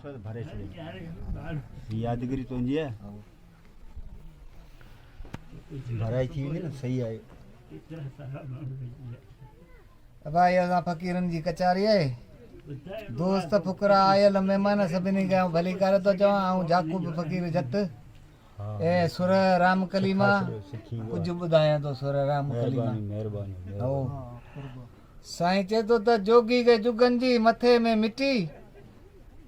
भरे यादगिरी तो जी है भराई थी ना सही है भाई असा फकीरन जी कचारी है दोस्त फुकरा आयल मेहमान सभिनी खे भली करे तो चवां ऐं जाकूब फकीर जट ए सुर राम कलीमा कुछ ॿुधायां तो सुर राम कलीमा मेहरबानी साईं चए तो त जोगी के जुगन जी मथे में मिटी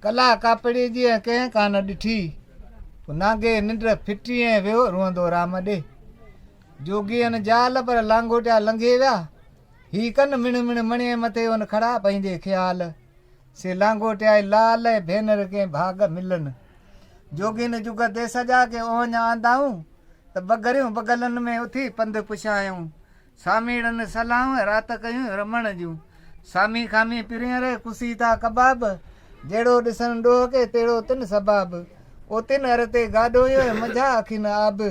कला कापड़ी जी कंहिं कान ॾिठी नागे निंड फिटी ऐं वियो रुअंदो राम ॾे जोगीअ जाल पर लांगोटिया लंघे विया ही कन मिण मिण मणीअ मथे उन खड़ा पंहिंजे ख़्याल से लांगोटिया लाल भेनर के भाग मिलन जोगी ने जुग दे सजा के ओञ आंदाऊं त बगरियूं बगलन में उथी पंध पुछायूं सामीड़न सलाम रात कयूं रमण जूं सामी खामी पिरियर कुसी था कबाब जेड़ो ॾिसण ॾोह के तेड़ो तिन सबाब ओ तिन हर ते गाडो मजा अखिन आब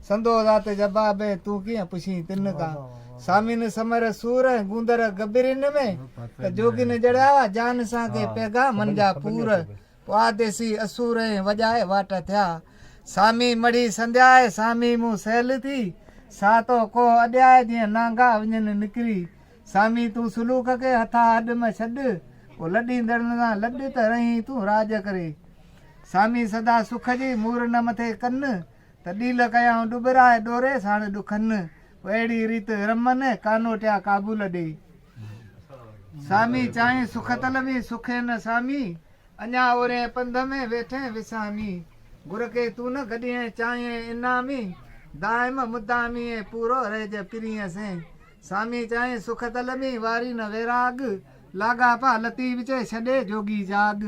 संदो रात जवाब तू कीअं पुछी तिन का सामिन समर सूर गूंदर गबरिन में त जोगिन जड़िया जान सां के पैगा मन जा पूर आदेसी असूर वजाए वाट थिया सामी मड़ी संध्याए सामी मूं सैल थी सा तो को अड्याए जीअं नांगा वञनि निकिरी सामी तूं सुलूक के हथा अॾ में छॾ ओ लॾींदड़नि सां लॾ त रही तूं राज करे सामी सदा सुख जी मूर न मथे कन त ॾील कयाऊं डुबराए डोरे साण ॾुखनि अहिड़ी रीत रमन कानोटिया काबुल ॾे सामी चाहे सुख तलमी सुखे न सामी अञा ओरे पंध में वेठे विसामी गुर के तू न गॾिए चाहे इनामी दाइम मुदामी पूरो रहिज पिरीअ से सामी चाहे सुख तलमी वारी न वैराग लागा पा लती विचे छॾे जोगी जाग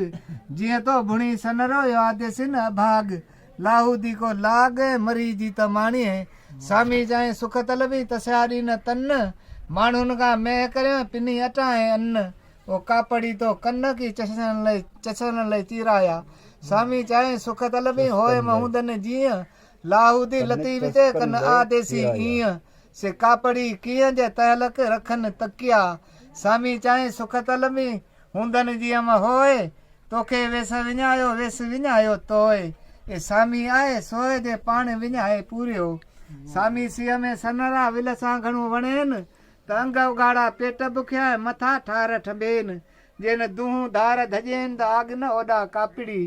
जीअं तो भुणी सनरो आदेसिन अभाग लाहूदी को लाग मरी जी त माणीअ सामी चाहे सुख तलबी तस्यारी न तन माण्हुनि खां मह करियो पिनी अटाए अन्न ओ कापड़ी तो कन की चछण लई चीराया सामी चाहे सुख तलबी होए महूदन जीअं लाहूदी लती विचे कन आदेसी ईअं से कापड़ी कीअं जे तहलक रखनि तकिया सामी चाहे सुख तलबी हूंदन जीअं मां होए तोखे वेस विञायो वेस विञायो तोए ए सामी आहे सोए जे पाण विञाए पूरियो सामी सीअ में सनरा विल सां घणो वणेनि त अंग उघाड़ा पेट बुखिया मथा ठार ठबेनि जेन दूं धार धजेनि त आग न ओॾा कापड़ी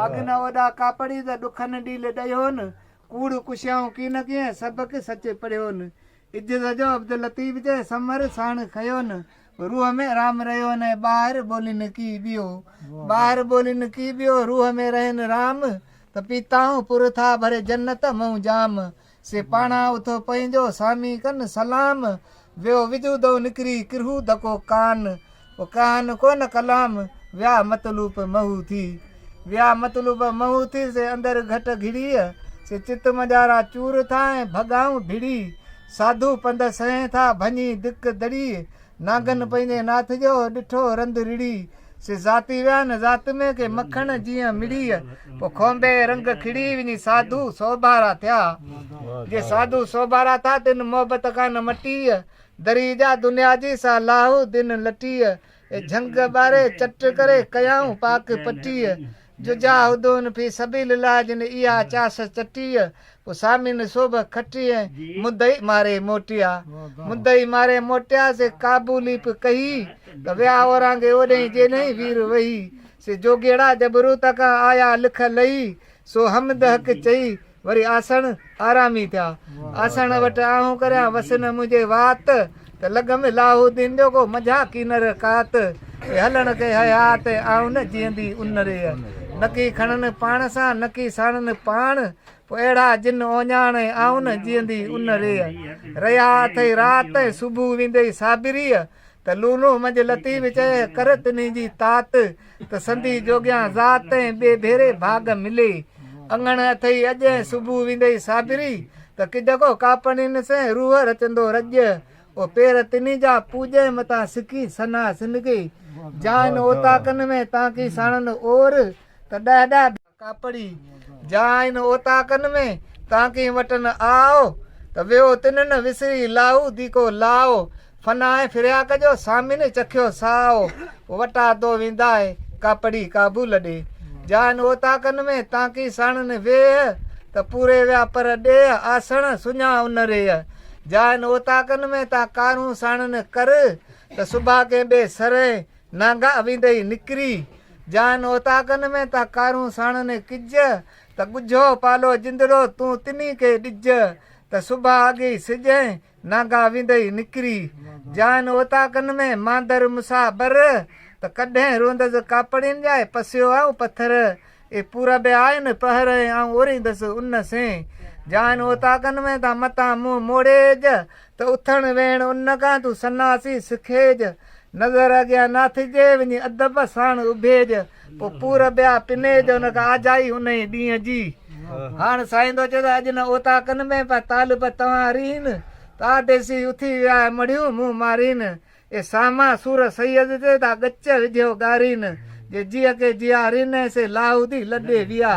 आग न ओॾा कापड़ी त ॾुखनि ॾील ॾयोनि कूड़ कुशियाऊं कीन कीअं सबक सच पढ़ियोनि इज़त जो अब्दुल लतीफ़ जे समर साण खयोनि रूह में राम रहियो न ॿाहिरि ॿोलिनि की ॿियो ॿाहिरि ॿोलिनि की ॿियो रूह में रहनि राम त पीताऊं पुर था भरे जन्नत मऊं जाम से पाणा उथो पंहिंजो सामी कन सलाम वियो विजूदो निकिरी किरहू धको कान ओ कान कोन कलाम विया मतलूब महू थी विया मतलूब महू थी से अंदर घट घिड़ीअ से चित मजारा चूर था ऐं भगाऊं भिड़ी साधू पंध सहे था भञी दिक दड़ी नागन पंहिंजे नाथ जो ॾिठो रंध रिड़ी से ज़ाती विया न ज़ात में के मखण जीअं मिड़ीअ पोइ खोंबे रंग खिड़ी वञी साधू सोभारा थिया जे साधू सोभारा था तिन मोहबत कान मटीअ दरी जा दुनिया जी सा लाहू दिन लटीअ ए झंग ॿारे चट करे कयाऊं पाक पटीअ जुजा हुदून फी सभी लाजन इहा चास चटीअ पोइ सामिन सोभ खटीअ मुदई मारे मोटिया मुदई मारे मोटिया से काबूलीप कही त विया औरांगे ओॾे जेॾे वीर वही से जोगेड़ा जबरू तक आया लिख लही सो हमद हक चई वरी आसन आरामी थिया आसन वटि आहूं करियां वसन मुंहिंजे वात त लॻम लाहूदीन जो को मज़ा कीनर कात हलण के हयात आऊं न जीअंदी उनरे नकी खणनि पाण सां नकी साणनि पाण पोइ अहिड़ा जिन ओञाणे आऊं न जीअंदी उनरे रहिया अथई राति सुबुह वेंदई साबिरीअ त लूनो मंझ लतीफ़ चए कर तिनी जी तात त संधी जोगियां ज़ात ऐं ॿिए भेरे भाग मिले अंगण अथई अॼु सुबुह वेंदई साबिरी त किजको कापड़िन से रूह रचंदो रज ओ पेर तिनी जा पूजे मता सिकी सना सिनगे जान ओताकन में ताकी साणन और त ॾह ॾह कापड़ी जान ओताकन में ताकी वटन आओ त वियो तिनन विसरी लाऊ दीको लाओ फनाए फिरिया कजो सामिन चखियो साओ वटा तो वेंदा कापड़ी काबूल ॾे जान ओताकन में ताकी साणन वेह त पूरे व्या पर ॾे आसण सुञा उन रे जान ओताकन में ता कारूं साणन कर त सुबह के ॿे सरे नांगा विंदई निकरी जान ओताकन में ता कारूं साणन किज त गुझो पालो जिंदड़ो तूं तिनी के ॾिज त सुबह अॻी सिॼ नांगा विंदई निकरी जान ओताकन में मांदर मुसाबर त कॾहिं रोंदसि कापड़ियुनि जा पसियो आऊं पत्थर ए पूरा बि आहिनि पहर ऐं ओरींदसि उन से जान ओताकन में ता मतां मुंहुं मोड़ेज त उथण वेहण उन खां तूं सन्नासी सिखेज नज़र अॻियां नाथिजे वञी अदब साण उभेज पोइ पूर ॿिया पिनेज उन खां आजाई उन ई ॾींहं जी हाणे साईं थो चए त अॼु न ओताकन में पा तालिब तव्हां रीन ता देसी उथी विया मड़ियूं मुंहुं मारीन ए सामा सूर सैयद ते ता गच विझो ॻारीन जे जिया के जिया रिन से लाहूदी लॾे विया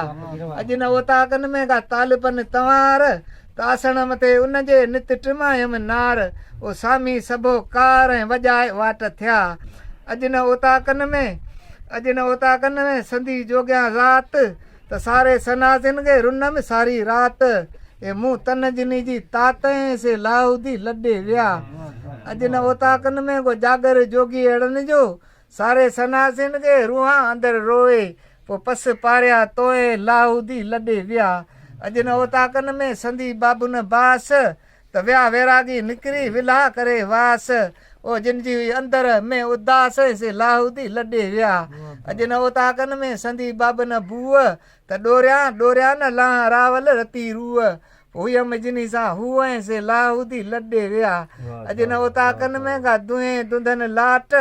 अॼु न ओताकन में का तालिबन तवार तासण मथे उन जे नित टिमायम नार ओ सामी सभो कार ऐं वॼाए वाट थिया अॼु न ओताकन में संधी जोगियां रात त सारे सनासिन खे रुन में सारी रात ए मुंहुं तन जिनी जी तात से लाहूदी लॾे विया अॼु न ओताकन में को जागर जोगी अड़न जो सारे सनासिन खे रूहां अंदरि रोए पोइ पस पारिया तोए लाहूदी लॾे विया अॼु न ओताकन में संधी बाबुन बास त विया वैरागी निकिरी विला करे वास ओ जिन जी अंदर में उदास से लाहूदी लॾे विया अॼु न ओताकन में संधी बाबन बूअ त डोरिया न ला रावल रती रूअ हुयम जिनी सां हुअ से लाहूदी लॾे विया अॼु न ओताकन में का दुहें दुंधन लाट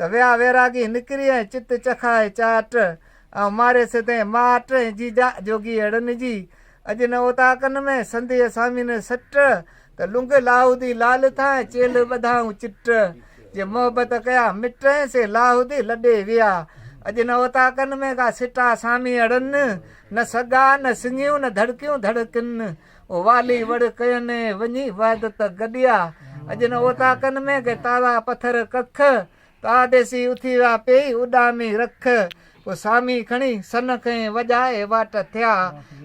त विया वैरागी निकिरी ऐं चित चखाए चाट ऐं मारे सिधे माट जीजा जोगी अड़न जी अॼु न ओताकन में संधी सामीन सट त लुंग लाहूदी लाल था चेल ॿधाऊं चिट जे मोहबत कया मिट से लाहूदी लॾे विया अॼु न ओताकन में का सिटा सामी अड़न न सगा न सिंगियूं न धड़कियूं धड़कन ओ वाली वड़ कयनि वञी वादत गॾिया अॼु न ओताकन में के तारा पत्थर कख ता देसी उथी विया पेई उॾामी रख पोइ सामी खणी सन खे वॼाए वाट थिया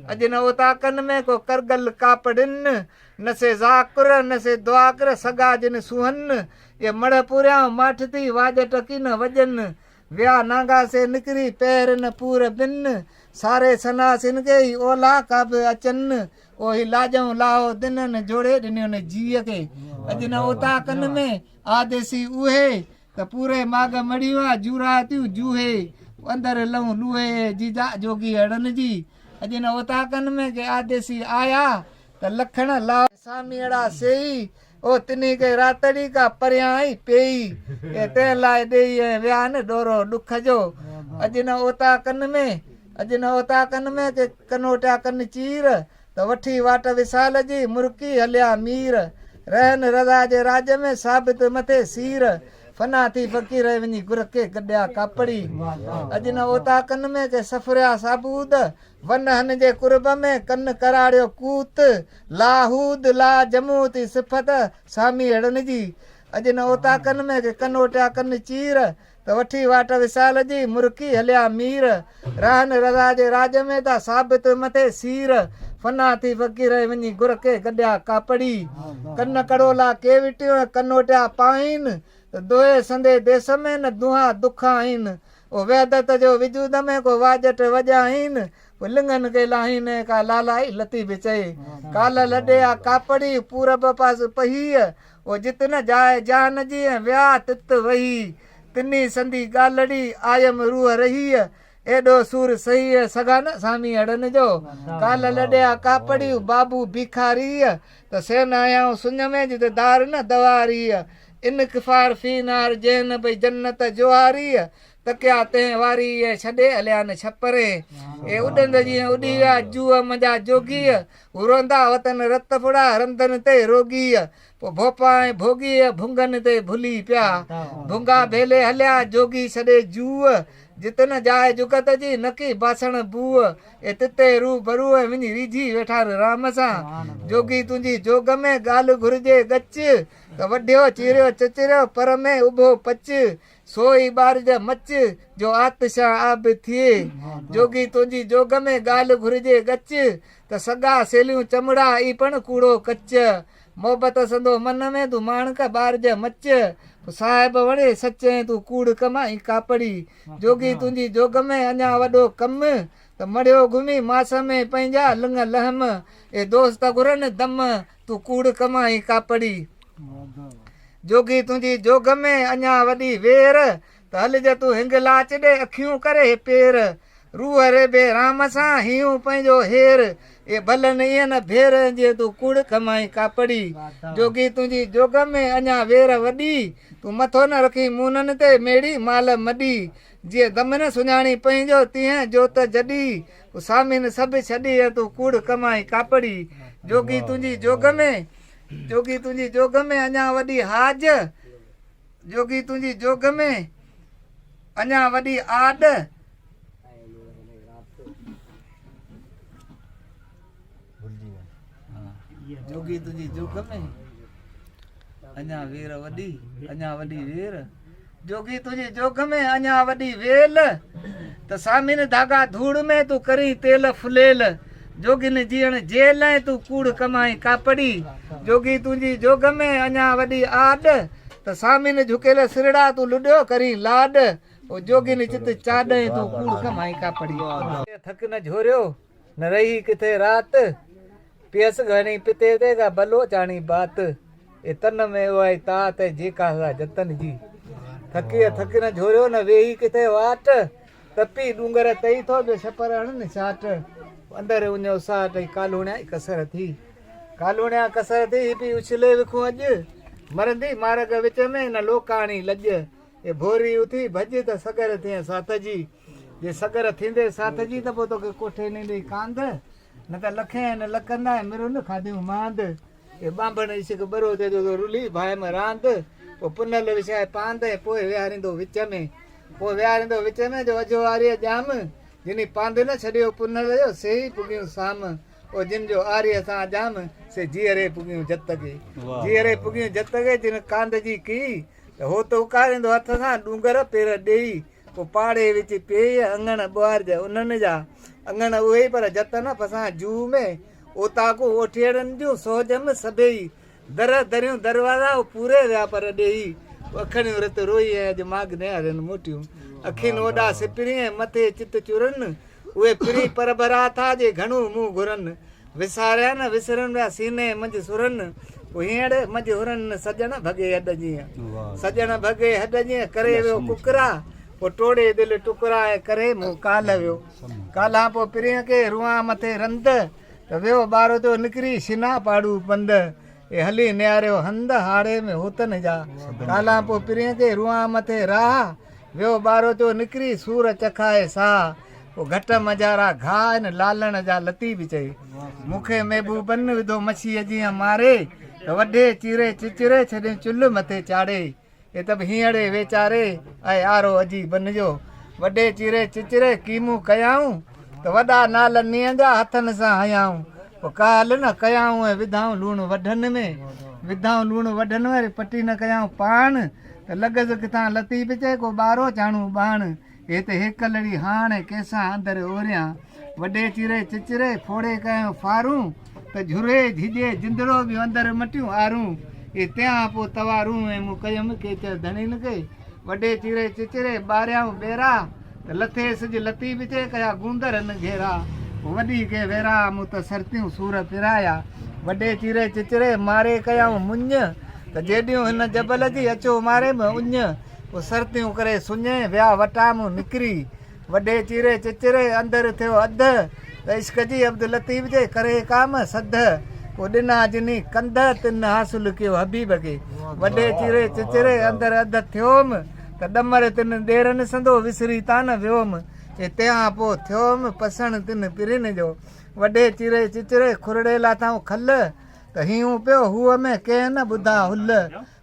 अॼु न ओताकन में को करगल कापड़िन न से ज़ाकुर न से दुआकर सगा जिन सुहन ये मड़ पूरियां माठ थी वाज टकी न वजन विया नांगा से निकिरी पैर न पूर बिन सारे सनासिन के ही ओला का बि अचनि ओ ही लाजऊं लाहो दिननि जोड़े ॾिनियूं न जीअ खे अॼु न ओताकन में आदेसी उहे त पूरे माग मड़ियूं जूरा थियूं जूहे अंदरि लहूं लूहे जीजा जोगी अड़न जी अॼु न ओताकन में के आदेसी आया त लखण ला सामी अड़ा सेई ओ तिनी के रातड़ी का परियां ई पेई ए तंहिं लाइ ॾेई ऐं विया न ॾोरो ॾुख जो अॼु न ओताकन में के कनोटिया कन चीर त वठी वाट विसाल जी मुर्की हलिया मीर रहन रज़ा जे राज में साबित मथे सीर फना थी फ़कीर वञी गुर के गॾिया कापड़ी अॼु न ओताकन में के सफ़रिया साबूद वन हन जे कुर्ब में कन कराड़ियो कूत लाहूद ला जमू थी सिफ़त सामी अड़न जी अॼु न ओताकन में के कनोटिया कन चीर त वठी वाट विसाल जी मुर्की हलिया मीर रहन रज़ा जे राज में ता साबित मथे सीर फना थी फ़कीर वञी गुर के गॾिया कापड़ी कन कड़ोला के विटियो कनोटिया पाइन त दोहे संदे देश में न दुहा दुख आहिनि ओ वैदत जो विजूद में को वाजट वॼाइन पोइ लिंगन के लाहीन का लालाई लती बि चए काल लॾे आ कापड़ी पूरब पास पही ओ जित न जाए जान जी विया तित वही तिनी संधी ॻालड़ी आयम रूह रही एॾो सूर सही सगा न सामी अड़न जो काल लॾे आ कापड़ी बाबू भिखारी त सेन आयाऊं सुञ में जिते दार न दवारी इन किफ़ार फीनार जैन भई जन्नत जोहारी तकिया तंहिं वारी छॾे हलिया न छपरे ए उॾंद जीअं उॾी विया जूअ मंझा जोगी रोंदा वतन रत फुड़ा रंधन ते रोगी पोइ भोपा ऐं भोगी भुंगन ते भुली पिया भुंगा भेले हलिया जोगी छॾे जूअ जितन जाए जुगत जी नकी बासण बूअ ए तिते रू बरू वञी रीझी वेठा राम सां जोगी तुंहिंजी जोग में ॻाल्हि घुरिजे गच त वढियो चीरियो चचिरियो पर में उभो पच सोई बारिज मच जो आतिशा आब थिए जोगी तुंहिंजी जोग में ॻाल्हि घुरिजे गच त सॻा सेलियूं चमड़ा ई पण कूड़ो कच मोहबत संदो मन में तूं माणक बारिज मच साहिब वणे सचे तूं कूड़ कमाई कापड़ी जोगी तुंहिंजी जोग में अञा वॾो कम त मड़ियो घुमी मास में पंहिंजा लिंग लहम ए दोस्त घुरनि दम तूं कूड़ कमाई कापड़ी जोगी तुंहिंजी जोग में अञा वॾी वेर त हलिज तूं हिंग लाच ॾे अखियूं करे पेर रूह रे बे राम सां हियूं पंहिंजो हेर ए भलनि ईअं न भेर जे तूं कूड़ कमाई कापड़ी जोगी तुंहिंजी जोग में अञा वेर वॾी तूं मथो न रखी मूननि ते मेड़ी माल मॾी जीअं दम न सुञाणी पंहिंजो तीअं जोत जॾी सामीन सभु छॾी तूं कूड़ कमाई कापड़ी जोगी तुंहिंजी जोग में अञा वॾी हाज जोगी तुंहिंजी जोग में अञा वॾी आड जोगी तुंहिंजी जोग में अञा वेर वॾी अञा वॾी वेर जोगी तुंहिंजी जोग में अञा वॾी वेल त सामीन धागा धूड़ में तूं करी तेल फुलेल जोगिन जीअण जेल ऐं तूं कूड़ कमाई कापड़ी जोगी तुंहिंजी जोग में अञा वॾी आड त सामीन झुकेल सिरड़ा तूं लुॾियो करी लाड ओ जोगिन चित चाॾ तूं कूड़ कमाई कापड़ी थक न झोरियो न रही किथे रात पियस घणी पिते ते का भलो चाणी बात ए तन में उहा तात जेका जतन जी थक न झोरियो न वेही किथे वाट तपी डूंगर तई थो ॿियो छपर हणनि छाट अंदरि उञो साट कालूणिया कसर थी पई उछले विखूं अॼु मरंदी मार्ग विच में न लोकाणी लॼ ए भोरी उथी भॼ त सगर थिए साथ जी जे सगर थींदे साथ जी त पोइ तोखे कोठे नींदे कांध न त लखे न लकंदा मिरुन खाधियूं मांद ए बांभण इश्क बरो ते जो रुली भाई में रांद पोइ पुनल विछाए पांद पोइ विहारींदो विच में जो अजो आर्य जाम जिनी पांद न छॾियो पुनल जो से ई पुगियूं साम ओ जिन जो आर्य सां जाम से जीअरे पुगियूं जत के जिन कांद जी की त हो त उकारींदो हथ सां डूंगर पेर ॾेई पोइ पाड़े विच पेई अंगण ॿुहारज उन्हनि जा अंगण उहे ई पर जत न फसां जू में ओताकू ओठियड़नि जूं सोजम सभेई दर दरियूं दरवाज़ा पूरे विया पर ॾेई अखियूं रत रोई ऐं अॼु माग निहारनि मोटियूं अखियुनि ओॾा सिपरी ऐं मथे चित चुरनि उहे पिरी पर भरा था जे घणो मुंहुं घुरनि विसारिया न विसरनि विया सीने मंझि सुरनि पोइ हींअर मंझि हुरनि सजण भॻे हॾ जीअं करे वियो कुकरा पोइ टोड़े दिलि टुकरा ऐं करे मूं काल वियो कालां पोइ पिरीअ खे रुआं मथे रंध त वियो ॿार जो निकिरी शिना पाड़ू पंध ए हली निहारियो हंध हाड़े में होतन जा कालां पोइ पिरीअ खे रुआं मथे राह वियो ॿार जो निकिरी सूर चखाए साह पोइ घट मजारा घा आहिनि लालण जा लती बि चई मूंखे महबूबन विधो मच्छीअ जीअं मारे त वॾे चीरे चिचिरे छॾे चुल्ह मथे चाढ़े ए त बि हींअरे वेचारे ऐं आरो अजी बन जो वॾे चीरे चिचिरे कीमूं कयाऊं त वॾा नाल नीअं जा हथनि सां हयाऊं पोइ काल न कयाऊं ऐं विधाऊं लूणु वढनि में पटी न कयाऊं पाण त लॻसि किथां लती बि चए को ॿारो चाणूं बाण हे त हिक लड़ी हाण कंहिंसां अंदरि ओरियां वॾे चीरे चिचिरे फोड़े कयूं फारूं त झुरे झिजे जिंदड़ो बि अंदरि मटियूं आरूं ए त्यां पोइ तवारूं ऐं मूं कयुमि केच धणीनि खे वॾे चीरे चिचिरे ॿारियाऊं ॿेरा त लथे सिज लती बि चए कया गूंदरनि घेरा वॾी के वेरा मूं त सरतियूं सूर पिराया वॾे चीरे चिचिरे मारे कयाऊं मुंझ त जेॾियूं हिन जबल जी अचो मारे में उञ पोइ सरतियूं करे सुञे विया वटा मूं निकिरी वॾे चीरे चिचिरे अंदरि थियो अधु त इश्क जी अब्द लतीफ़ जे करे काम सध पोइ ॾिना जिनी कंध तिन हासिल कयो हबीब खे वॾे चीरे चिचिरे अंदरि अधु थियोमि त ॾमर तिन ॾेरनि संदो विसरी तान वियोमि ए तंहिं पोइ थियोमि पसण तिन पिरिन जो वॾे चीरे चिचिरे खुरड़े लाथाऊं खल त हीऊं पियो हूअ में कंहिं न ॿुधा हुल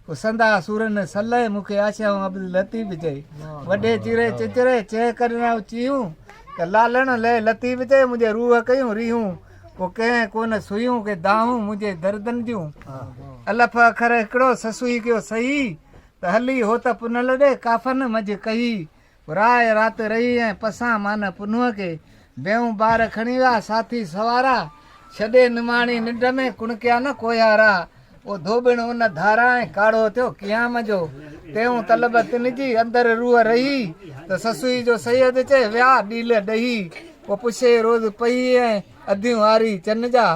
पोइ संदा सूरनि सल मूंखे आशाऊं अब्दुल लतीफ़ चई वॾे चीरे चिचिरे चए कॾहिं चियूं त लालण ले लतीफ़ चए मुंहिंजे रूह कयूं रीहूं पोइ कंहिं कोन सुयूं के दाहूं मुंहिंजे दर्दनि जूं अलफ अखर हिकिड़ो ससुई कयो सही त त हली हो त पुनल ॾे काफ़न मज कही राय रात रही ऐं पसां मान पुनुअ खे बेऊं ॿार खणी विया साथी सवारा छॾे निमाणी निंड में कुणकिया न कोयारा ओ धोबिण उन धारा ऐं काढ़ो थियो क़याम जो तेऊं तलब तिन जी अंदरि रूह रही त ससुई जो सैयद चए विया ॾील ॾही पोइ पुछे रोज़ पई ऐं अधियूं वारी चन जा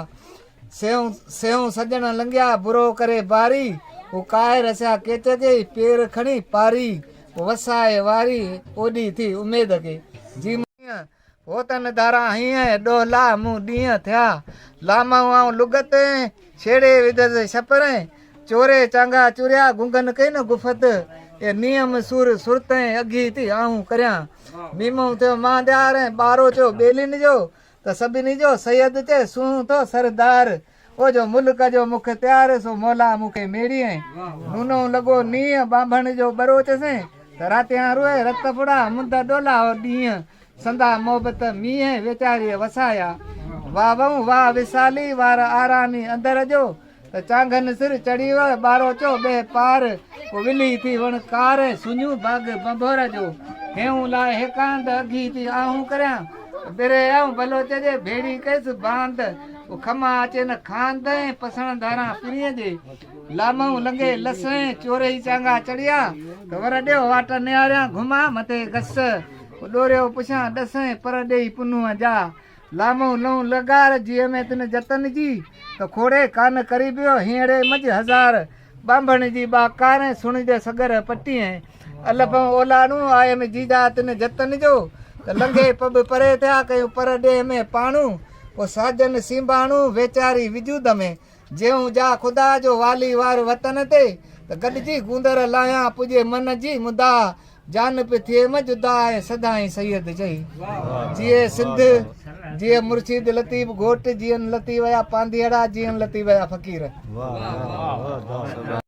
सेऊं सेऊं सॼण लंघिया बुरो करे बारी हू काए रसिया केच जे पेर खणी पारी वसाए वारी ओॾी थी उमेद खे जी हो तन धारा हीअं ॾोहला मूं ॾींहं थिया लामाऊं आऊं लुगत छेड़े विधसि छपर चोरे चांगा चुरिया गुंगन कई न गुफ़त ए नियम सुर सुरत अघी थी आऊं करियां मीमो थियो मां ॾियार ॿारो चयो ॿेलिन जो त सभिनी जो सैयद चए सूं थो सरदार ओ जो मुल्क जो मुख तयार सो मौला मूंखे मेड़ी नूनो लॻो नीअं बांभण जो बरो चसे त रातियां रोए रत फुड़ा मुंद डोला हो ॾींहं संदा मोहबत मींहं वेचारीअ वसाया वाह वऊं वाह विसाली वार आरामी अंदर जो त चांगन सिर चढ़ी वियो ॿारो चो ॿे पार पोइ विली थी वण कार सुञू बाग बंभोर जो हेऊं लाइ हेकांद अघी थी आहूं करियां बिरे आऊं भलो चइजे भेड़ी कयसि बांद खमा अचे न खांद पसण धारा पिणीअ जे लामऊं लंघे लसे चोरे ई चांगा चढ़िया त वर ॾियो वाट निहारियां घुमा मथे घस ॾोरियो पुछां ॾस पर ॾेई पुनूअ जा लामऊं लऊं लॻार जीअ में तिन जतन जी त खोड़े कान करी पियो हींअरे मज हज़ार बांभण जी बाकार सुणिजे सगर पटीअ अलफऊं ओलाणूं आए में जीजा तिन जतन जो त लंघे पब परे थिया कयूं पर ॾे में पाणू पोइ साजन सींबाणू वेचारी विजूद में ज्यूं जा ख़ुदा जो वाली वार वतन ते त गॾिजी गूंदर लाहियां पुॼे मन जी मुदा जान पे थिए मजुदा ऐं सदाई सैयद चई जीअं सिंध जीअं मुर्शिद लतीफ़ घोट जीअं लती विया पांधीअड़ा जीअं लती विया फ़क़ीर।